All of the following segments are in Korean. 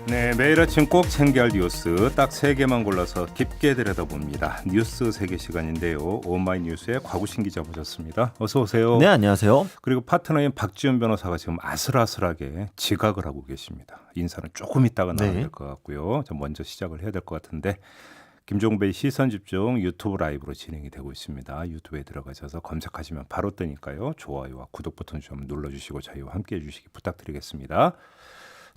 네, 매일 아침 꼭 챙겨야 할 뉴스 딱 3개만 골라서 깊게 들여다봅니다. 뉴스 세계 시간인데요. 오마이뉴스의 곽우신 기자 모셨습니다. 어서 오세요. 네, 안녕하세요. 그리고 파트너인 박지훈 변호사가 지금 아슬아슬하게 지각을 하고 계십니다. 인사는 조금 있다가 나와야 될 것 같고요. 좀 먼저 시작을 해야 될 것 같은데 김종배의 시선집중 유튜브 라이브로 진행이 되고 있습니다. 유튜브에 들어가셔서 검색하시면 바로 뜨니까요. 좋아요와 구독 버튼 좀 눌러주시고 저희와 함께해 주시기 부탁드리겠습니다.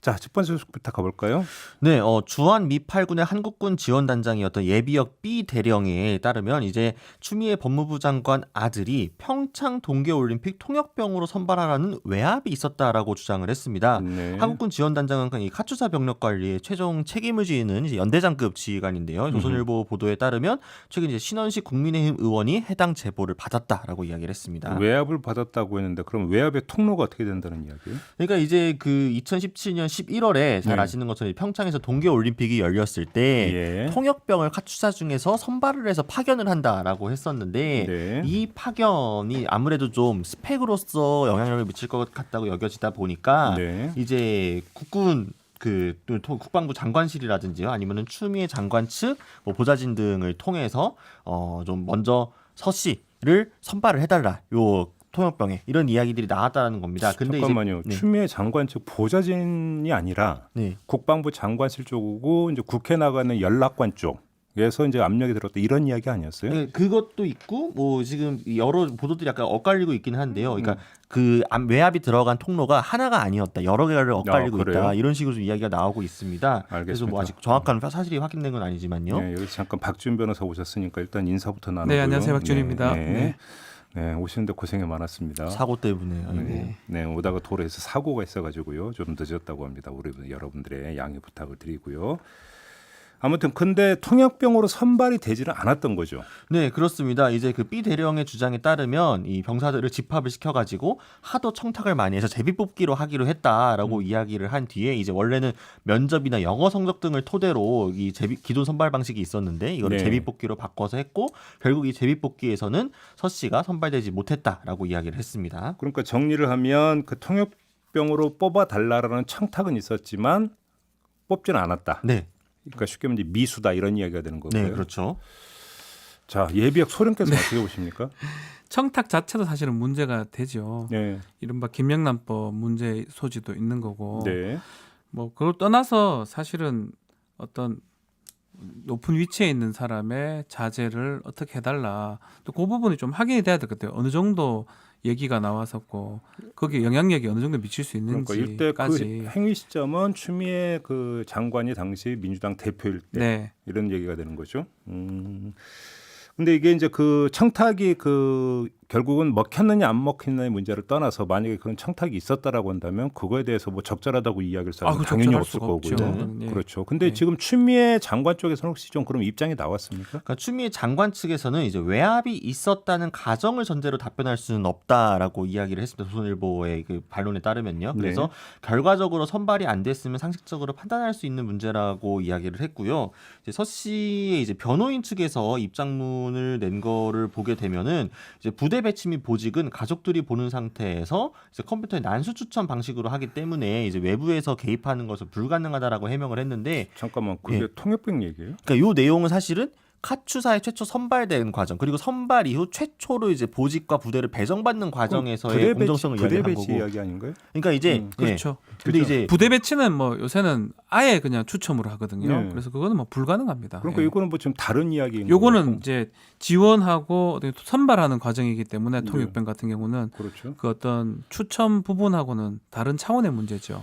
자, 첫 번째 소식부터 가볼까요? 네, 주한 미 8군의 한국군 지원단장이었던 예비역 B 대령에 따르면 이제 추미애 법무부 장관 아들이 평창 동계올림픽 통역병으로 선발하라는 외압이 있었다라고 주장을 했습니다. 네. 한국군 지원단장은 이 카투사 병력 관리에 최종 책임을 지는 이제 연대장급 지휘관인데요. 조선일보 보도에 따르면 최근 이제 신원식 국민의힘 의원이 해당 제보를 받았다라고 이야기를 했습니다. 외압을 받았다고 했는데 그럼 외압의 통로가 어떻게 된다는 이야기예요? 그러니까 이제 그 2017년 11월에 잘 아시는 것처럼 평창에서 동계올림픽이 열렸을 때 통역병을 카투사 중에서 선발을 해서 파견을 한다라고 했었는데 이 파견이 아무래도 좀 스펙으로서 영향력을 미칠 것 같다고 여겨지다 보니까 이제 국군 국방부 장관실이라든지요 아니면은 추미애 장관 측 뭐 보좌진 등을 통해서 좀 먼저 서 씨를 선발을 해달라 요 통역병에 이런 이야기들이 나왔다는 겁니다. 근데 잠깐만요. 이제, 추미애 장관 측 보좌진이 아니라 국방부 장관실 쪽이고 이제 국회 나가는 연락관 쪽에서 이제 압력이 들었다 이런 이야기 아니었어요? 네, 그것도 있고 뭐 지금 여러 보도들이 약간 엇갈리고 있긴 한데요. 그러니까 그 외압이 들어간 통로가 하나가 아니었다. 여러 개를 엇갈리고 있다. 이런 식으로 좀 이야기가 나오고 있습니다. 알겠습니다. 그래서 뭐 아직 정확한 사실이 확인된 건 아니지만요. 네, 여기 잠깐 박지훈 변호사 오셨으니까 일단 인사부터 나누고요. 네, 안녕하세요. 박지훈입니다. 네, 오시는데 고생이 많았습니다. 사고 때문에. 네, 오다가 도로에서 사고가 있어가지고요. 좀 늦었다고 합니다. 우리 여러분들의 양해 부탁을 드리고요. 아무튼 근데 통역병으로 선발이 되지는 않았던 거죠. 네, 그렇습니다. 이제 그 B 대령의 주장에 따르면 이 병사들을 집합을 시켜가지고 하도 청탁을 많이 해서 제비뽑기로 하기로 했다라고 이야기를 한 뒤에 이제 원래는 면접이나 영어 성적 등을 토대로 이 기존 선발 방식이 있었는데 이거를 제비뽑기로 바꿔서 했고 결국 이 제비뽑기에서는 서 씨가 선발되지 못했다라고 이야기를 했습니다. 그러니까 정리를 하면 그 통역병으로 뽑아달라라는 청탁은 있었지만 뽑지는 않았다. 네. 그러니까 쉽게 말하면 미수다 이런 이야기가 되는 거고요. 네, 그렇죠. 자, 예비역 소령께서 어떻게 보십니까? 청탁 자체도 사실은 문제가 되죠. 이른바 김영란법 문제 소지도 있는 거고. 뭐 그걸 떠나서 사실은 어떤 높은 위치에 있는 사람의 자제를 어떻게 해달라. 또 그 부분이 좀 확인이 돼야 될 것 같아요. 어느 정도 얘기가 나왔었고 거기에 영향력이 어느 정도 미칠 수 있는지까지. 그러니까 이때 그 행위 시점은 추미애 그 장관이 당시 민주당 대표일 때 이런 얘기가 되는 거죠. 근데 이게 이제 그 청탁이 그 결국은 먹혔느냐 안 먹혔느냐의 문제를 떠나서 만약에 그런 청탁이 있었다라고 한다면 그거에 대해서 뭐 적절하다고 이야기를 사람은 당연히 없을 거고요. 그렇죠. 근데 지금 추미애 장관 쪽에서는 혹시 좀 그럼 입장이 나왔습니까? 그러니까 추미애 장관 측에서는 이제 외압이 있었다는 가정을 전제로 답변할 수는 없다라고 이야기를 했습니다. 조선일보의 그 반론에 따르면요. 그래서 결과적으로 선발이 안 됐으면 상식적으로 판단할 수 있는 문제라고 이야기를 했고요. 이제 서 씨의 이제 변호인 측에서 입장문을 낸 거를 보게 되면은 이제 부대 배치 및 보직은 가족들이 보는 상태에서 이제 컴퓨터에 난수 추천 방식으로 하기 때문에 이제 외부에서 개입하는 것은 불가능하다라고 해명을 했는데 잠깐만 그게 통역병 얘기예요? 그러니까 요 내용은 사실은 카투사에 최초 선발된 과정 그리고 선발 이후 최초로 이제 보직과 부대를 배정받는 과정에서의 공정성을 이야기한 거고. 이야기 아닌가요? 그러니까 이제 그렇죠. 근데 이제 부대 배치는 뭐 요새는 아예 그냥 추첨으로 하거든요. 그래서 그거는 뭐 불가능합니다. 그러니까 이거는 뭐 좀 다른 이야기인 요거는 이제 지원하고 선발하는 과정이기 때문에 통역병 같은 경우는 그 어떤 추첨 부분하고는 다른 차원의 문제죠.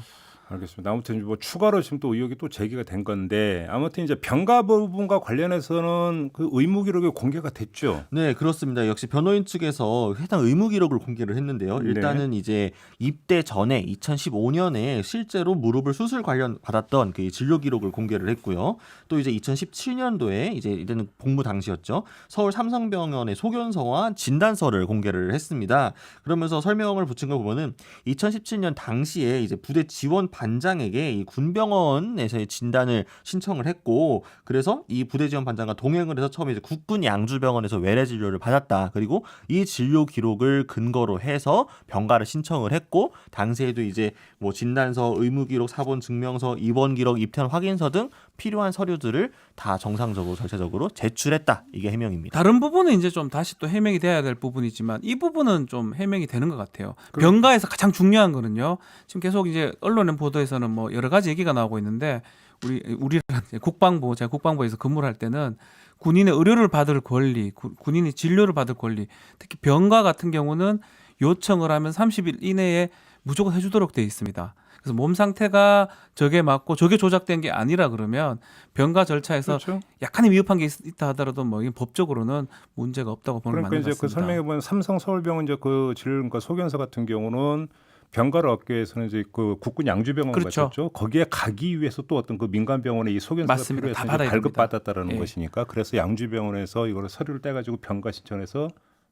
알겠습니다. 아무튼 뭐 추가로 지금 또 의혹이 또 제기가 된 건데 아무튼 이제 병가 부분과 관련해서는 그 의무 기록이 공개가 됐죠. 네, 그렇습니다. 역시 변호인 측에서 해당 의무 기록을 공개를 했는데요. 일단은 이제 입대 전에 2015년에 실제로 무릎을 수술 관련 받았던 그 진료 기록을 공개를 했고요. 또 이제 2017년도에 이제 이때는 복무 당시였죠. 서울 삼성병원의 소견서와 진단서를 공개를 했습니다. 그러면서 설명을 붙인 걸 보면은 2017년 당시에 이제 부대 지원 반장에게 이 군병원에서의 진단을 신청을 했고 그래서 이 부대지원 반장과 동행을 해서 처음에 이제 국군 양주병원에서 외래 진료를 받았다. 그리고 이 진료 기록을 근거로 해서 병가를 신청을 했고 당시에도 이제 뭐 진단서, 의무기록, 사본 증명서, 입원 기록, 입퇴원 확인서 등 필요한 서류들을 다 정상적으로 절차적으로 제출했다. 이게 해명입니다. 다른 부분은 이제 좀 다시 또 해명이 돼야 될 부분이지만 이 부분은 좀 해명이 되는 것 같아요. 병가에서 가장 중요한 거는요. 지금 계속 이제 언론의 보도에서는 뭐 여러 가지 얘기가 나오고 있는데 우리랑 국방부, 제가 국방부에서 근무를 할 때는 군인의 의료를 받을 권리, 군인이 진료를 받을 권리, 특히 병가 같은 경우는 요청을 하면 30일 이내에 무조건 해주도록 되어 있습니다. 그래서 몸 상태가 저게 맞고 저게 조작된 게 아니라 그러면 병가 절차에서 그렇죠. 약간의 미흡한 게 있다 하더라도 뭐 이게 법적으로는 문제가 없다고 보는 게 맞는 것 그러니까 이제 같습니다. 그 설명해 보면 삼성 서울병원 이제 그 질과 소견서 같은 경우는 병가를 얻기 위해서는 이제 그 국군 양주병원 그렇죠. 가셨죠. 거기에 가기 위해서 또 어떤 그 민간 병원에 이 소견서가 맞습니다. 필요해서 다 받아야 발급받았다라는 예. 것이니까 그래서 양주병원에서 이거를 서류를 떼가지고 병가 신청해서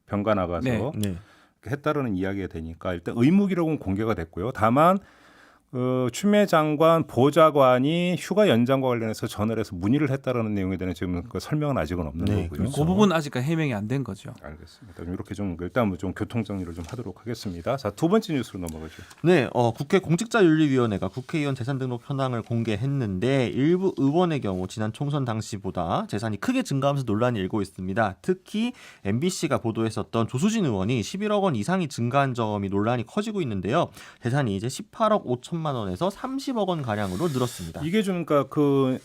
병가 나가서 네. 했다라는 이야기가 되니까 일단 의무 기록은 공개가 됐고요. 다만 추미애 장관 보좌관이 휴가 연장과 관련해서 전화를 해서 문의를 했다라는 내용에 대한 지금 그 설명은 아직은 없는 네, 거고요. 그렇죠. 그 부분 아직까지 해명이 안 된 거죠. 알겠습니다. 이렇게 좀 일단 좀 교통 정리를 좀 하도록 하겠습니다. 자, 두 번째 뉴스로 넘어가죠. 네, 국회 공직자윤리위원회가 국회의원 재산 등록 현황을 공개했는데 일부 의원의 경우 지난 총선 당시보다 재산이 크게 증가하면서 논란이 일고 있습니다. 특히 MBC가 보도했었던 조수진 의원이 11억 원 이상이 증가한 점이 논란이 커지고 있는데요. 재산이 이제 18억 5천만 원에서 30억 원 가량으로 늘었습니다. 이게 좀 그러니까 그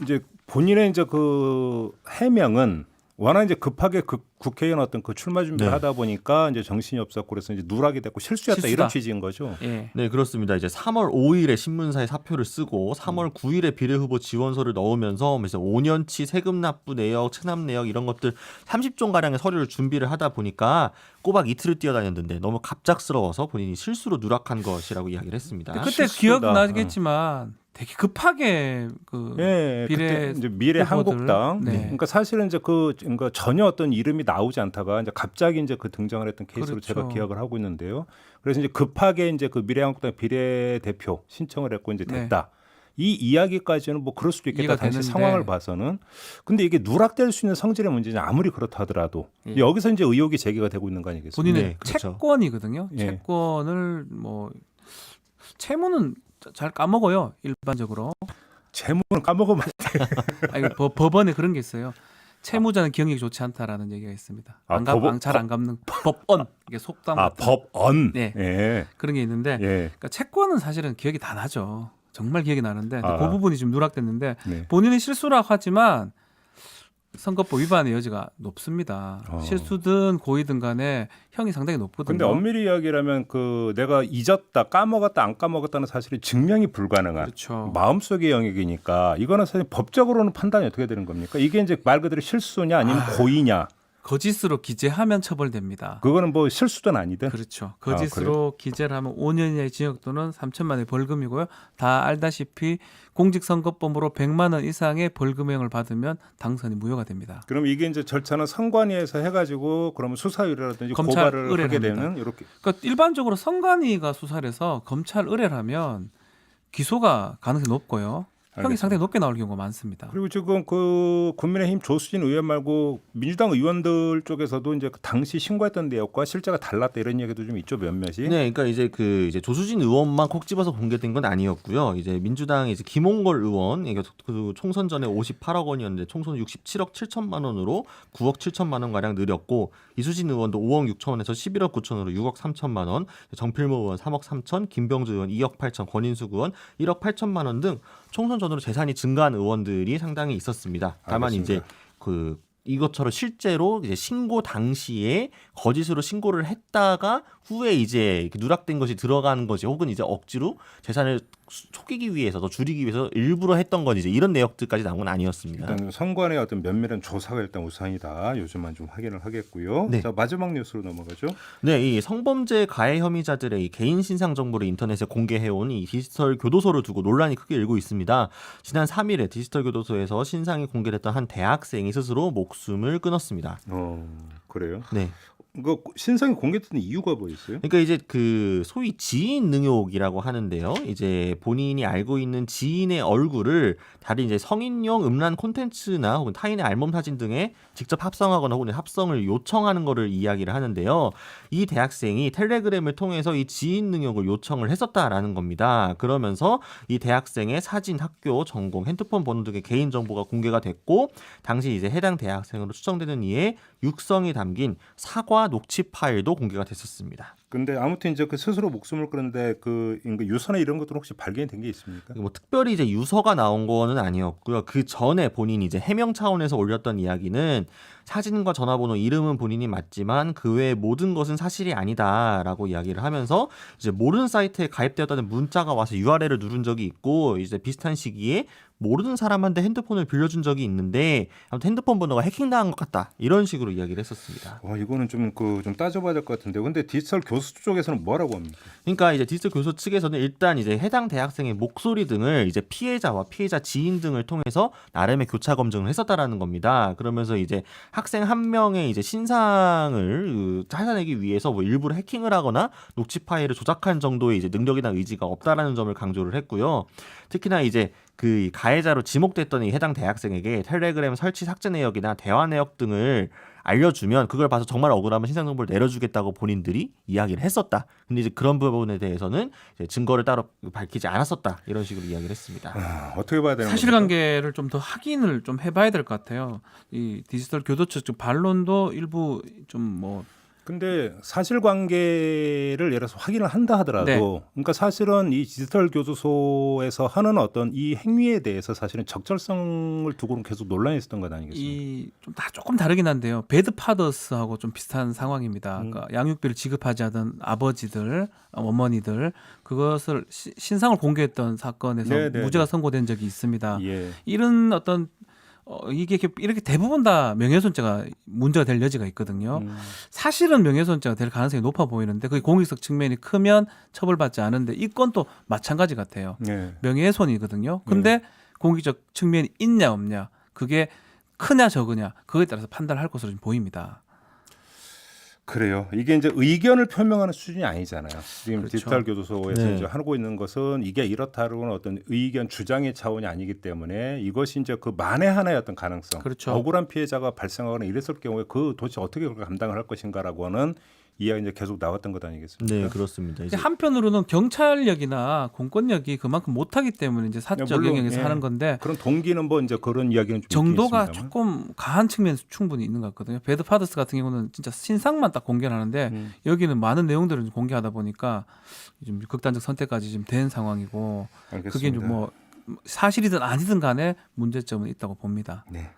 이제 본인의 이제 그 해명은 워낙 이제 급하게 국회의원 어떤 그 출마 준비를 네. 하다 보니까 이제 정신이 없었고 그래서 이제 누락이 됐고 실수였다 실수다. 이런 취지인 거죠. 예. 네, 그렇습니다. 이제 3월 5일에 신문사에 사표를 쓰고 3월 9일에 비례후보 지원서를 넣으면서 이제 5년치 세금 납부 내역, 체납 내역 이런 것들 30종 가량의 서류를 준비를 하다 보니까 꼬박 이틀을 뛰어다녔는데 너무 갑작스러워서 본인이 실수로 누락한 것이라고 이야기를 했습니다. 그때 실수다. 기억나겠지만 되게 급하게 그 예, 비례 그때 이제 미래 후보들. 한국당. 네. 그러니까 사실은 이제 그러니까 전혀 어떤 이름이 나오지 않다가 이제 갑자기 이제 그 등장을 했던 케이스로 그렇죠. 제가 기억을 하고 있는데요. 그래서 이제 급하게 이제 그 미래 한국당 비례대표 신청을 했고 이제 됐다. 이 이야기까지는 뭐 그럴 수도 있겠다. 이해가 당시 되는데. 상황을 봐서는. 근데 이게 누락될 수 있는 성질의 문제는 아무리 그렇다 하더라도 예. 여기서 이제 의혹이 제기가 되고 있는 거 아니겠습니까? 본인의 네, 그렇죠. 채권이거든요. 예. 채권을 뭐 채무는 잘 까먹어요. 일반적으로. 재물은 까먹으면 아니, 법원에 그런 게 있어요. 채무자는 기억력이 좋지 않다라는 얘기가 있습니다. 잘 안 갚는 법언 이게 속담 같은 법언. 네. 예. 그런 게 있는데 예. 그러니까 채권은 사실은 기억이 다 나죠. 정말 기억이 나는데 아. 그 부분이 좀 누락됐는데 네. 본인이 실수라고 하지만 선거법 위반의 여지가 높습니다. 어. 실수든 고의든 간에 형이 상당히 높거든요. 근데 엄밀히 이야기하면 그 내가 잊었다, 까먹었다, 안 까먹었다는 사실이 증명이 불가능한 그렇죠. 마음속의 영역이니까 이거는 사실 법적으로는 판단이 어떻게 되는 겁니까? 이게 이제 말 그대로 실수냐 아니면 고의냐? 거짓으로 기재하면 처벌됩니다. 그거는 뭐 실수든 아니든. 그렇죠. 거짓으로 기재를 하면 5년 이하의 징역 또는 3천만 원의 벌금이고요. 다 알다시피 공직선거법으로 100만 원 이상의 벌금형을 받으면 당선이 무효가 됩니다. 그럼 이게 이제 절차는 선관위에서 해가지고 그러면 수사의뢰라든지 검찰 고발을 하게 의뢰를 되는 합니다. 이렇게. 그러니까 일반적으로 선관위가 수사를 해서 검찰 의뢰를 하면 기소가 가능성이 높고요. 형이 알겠습니다. 상당히 높게 나올 경우가 많습니다. 그리고 지금 그 국민의힘 조수진 의원 말고 민주당 의원들 쪽에서도 이제 그 당시 신고했던 내역과 실제가 달랐다 이런 얘기도 좀 있죠 몇몇이. 네, 그러니까 이제 조수진 의원만 콕 집어서 공개된 건 아니었고요. 이제 민주당의 이제 김홍걸 의원 이게 그 총선 전에 58억 원이었는데 총선 67억 7천만 원으로 9억 7천만 원 가량 늘렸고 이수진 의원도 5억 6천 원에서 11억 9천으로 6억 3천만 원, 정필모 의원 3억 3천, 김병주 의원 2억 8천, 권인숙 의원 1억 8천만 원 등 총선 전으로 재산이 증가한 의원들이 상당히 있었습니다. 다만 알겠습니다. 이제 이것처럼 실제로 이제 신고 당시에 거짓으로 신고를 했다가 후에 이제 누락된 것이 들어가는 것이 혹은 이제 억지로 재산을 속이기 위해서 더 줄이기 위해서 일부러 했던 건지 이제 이런 내역들까지 나온 건 아니었습니다. 일단 선관의 어떤 면밀한 조사가 일단 우선이다. 요즘만 좀 확인을 하겠고요. 네. 자 마지막 뉴스로 넘어가죠. 네, 이 성범죄 가해 혐의자들의 이 개인 신상 정보를 인터넷에 공개해온 이 디지털 교도소를 두고 논란이 크게 일고 있습니다. 지난 3일에 디지털 교도소에서 신상이 공개됐던 한 대학생이 스스로 목숨을 끊었습니다. 그래요. 네. 그 신상이 공개된 이유가 뭐였어요? 그러니까 이제 그 소위 지인 능욕이라고 하는데요. 이제 본인이 알고 있는 지인의 얼굴을 다른 이제 성인용 음란 콘텐츠나 혹은 타인의 알몸 사진 등에 직접 합성하거나 혹은 합성을 요청하는 거를 이야기를 하는데요. 이 대학생이 텔레그램을 통해서 이 지인 능욕을 요청을 했었다라는 겁니다. 그러면서 이 대학생의 사진, 학교, 전공, 핸드폰 번호 등의 개인 정보가 공개가 됐고 당시 이제 해당 대학생으로 추정되는 이의 육성이 담긴 사과 녹취 파일도 공개가 됐었습니다. 근데 아무튼 이제 그 스스로 목숨을 끊는데 그 유서나 이런 것들은 혹시 발견이 된 게 있습니까? 뭐 특별히 이제 유서가 나온 거는 아니었고요. 그 전에 본인이 이제 해명 차원에서 올렸던 이야기는 사진과 전화번호, 이름은 본인이 맞지만 그 외의 모든 것은 사실이 아니다라고 이야기를 하면서 이제 모르는 사이트에 가입되었다는 문자가 와서 URL을 누른 적이 있고 이제 비슷한 시기에 모르는 사람한테 핸드폰을 빌려준 적이 있는데 아무튼 핸드폰 번호가 해킹당한 것 같다 이런 식으로 이야기를 했었습니다. 이거는 좀 따져봐야 될 것 같은데, 근데 디지털 교수 쪽에서는 뭐라고 합니까? 그러니까 이제 디지털 교수 측에서는 일단 이제 해당 대학생의 목소리 등을 이제 피해자와 피해자 지인 등을 통해서 나름의 교차 검증을 했었다라는 겁니다. 그러면서 이제 학생 한 명의 이제 신상을 찾아내기 위해서 뭐 일부러 해킹을 하거나 녹취 파일을 조작한 정도의 이제 능력이나 의지가 없다라는 점을 강조를 했고요. 특히나 이제 그 가해자로 지목됐던 이 해당 대학생에게 텔레그램 설치 삭제 내역이나 대화 내역 등을 알려주면 그걸 봐서 정말 억울하면 신상 정보를 내려주겠다고 본인들이 이야기를 했었다. 근데 이제 그런 부분에 대해서는 이제 증거를 따로 밝히지 않았었다. 이런 식으로 이야기를 했습니다. 어떻게 봐야 되는 사실관계를 좀 더 확인을 좀 해봐야 될 것 같아요. 이 디지털 교도처 쪽 반론도 일부 좀 근데 사실관계를 예를 들어서 확인을 한다 하더라도 네. 그러니까 사실은 이 디지털 교도소에서 하는 어떤 이 행위에 대해서 사실은 적절성을 두고는 계속 논란이 있었던 것 아니겠습니까? 좀 다 조금 다르긴 한데요. 배드 파더스하고 좀 비슷한 상황입니다. 그러니까 양육비를 지급하지 않은 아버지들, 어머니들 그것을 신상을 공개했던 사건에서 네네네. 무죄가 선고된 적이 있습니다. 예. 이런 어떤 이게 이렇게 대부분 다 명예훼손죄가 문제가 될 여지가 있거든요. 사실은 명예훼손죄가 될 가능성이 높아 보이는데 그게 공익적 측면이 크면 처벌받지 않은데 이 건도 마찬가지 같아요. 네. 명예훼손이거든요. 근데 공익적 측면이 있냐 없냐 그게 크냐 적으냐 그거에 따라서 판단을 할 것으로 보입니다. 그래요. 이게 이제 의견을 표명하는 수준이 아니잖아요. 지금 그렇죠. 디지털 교도소에서 네. 이제 하고 있는 것은 이게 이렇다는 어떤 의견 주장의 차원이 아니기 때문에 이것이 이제 그 만에 하나의 어떤 가능성, 그렇죠. 억울한 피해자가 발생하거나 이랬을 경우에 그 도대체 어떻게 그걸 감당을 할 것인가라고 하는 이야기 이제 계속 나왔던 것 아니겠습니까? 네, 그렇습니다. 이제 한편으로는 경찰력이나 공권력이 그만큼 못하기 때문에 이제 사적 물론, 영역에서 예. 하는 건데 그런 동기는 뭐 이제 그런 이야기는 좀 정도가 있겠습니다만. 조금 가한 측면에서 충분히 있는 것 같거든요. 배드 파더스 같은 경우는 진짜 신상만 딱 공개를 하는데 여기는 많은 내용들을 공개하다 보니까 좀 극단적 선택까지 지금 된 상황이고 알겠습니다. 그게 좀 뭐 사실이든 아니든 간에 문제점은 있다고 봅니다. 네.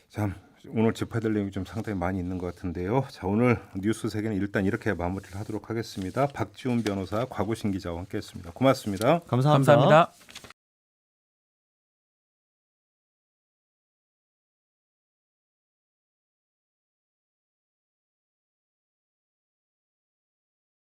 참 오늘 짚어야 될 내용이 좀 상당히 많이 있는 것 같은데요. 자, 오늘 뉴스 세계는 일단 이렇게 마무리를 하도록 하겠습니다. 박지훈 변호사, 곽우신 기자와 함께했습니다. 고맙습니다. 감사합니다. 감사합니다.